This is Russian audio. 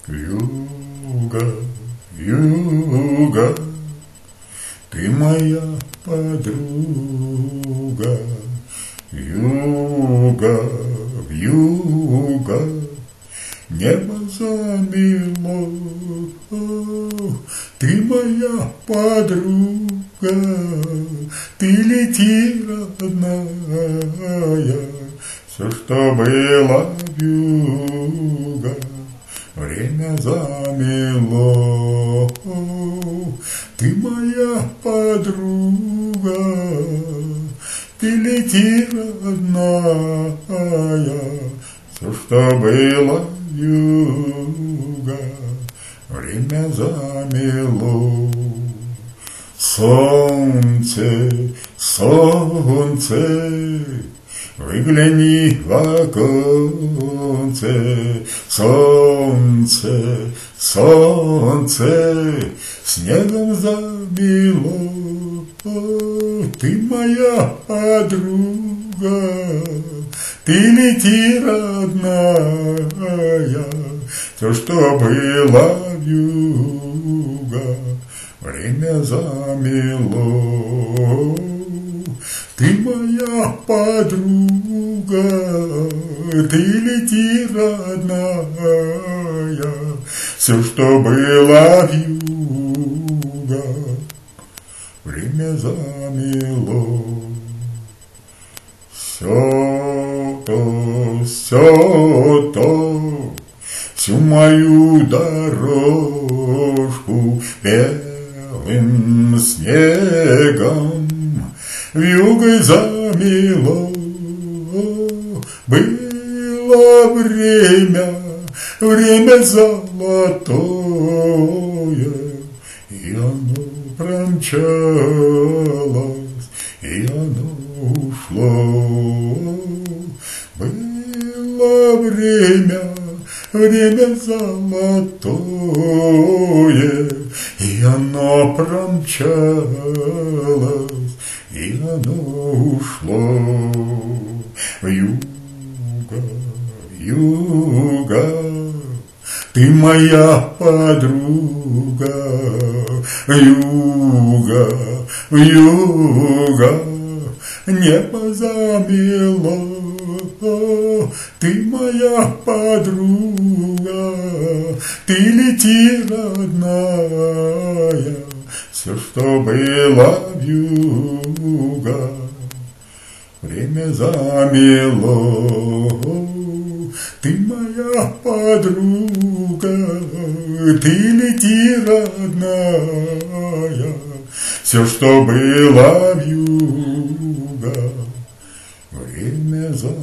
Вьюга, вьюга, ты моя подруга. Вьюга, вьюга, небо замело. Ты моя подруга, ты лети, родная. Все, что было вьюга, время замело. Ты моя подруга, ты лети, родная. Все, что было вьюга, время замело. Солнце, солнце, выгляни в оконце. Солнце, солнце, снегом замело. Ты моя подруга, ты лети, родная. Все, что было вьюга, время замело. Ты моя подруга, ты лети, родная. Все, что было вьюга, время замело. Все то, всю мою дорожку белым снегом вьюгой замело. Было время золотое, и оно промчалось, и оно ушло. Было время золотое, и оно промчалось, и оно ушло. Вьюга, вьюга, ты моя подруга. Вьюга, вьюга, небо замело. Ты моя подруга, ты лети, родная. Все, что было вьюга, время замело. Ты моя подруга, ты лети, родная. Все, что было вьюга, время замело.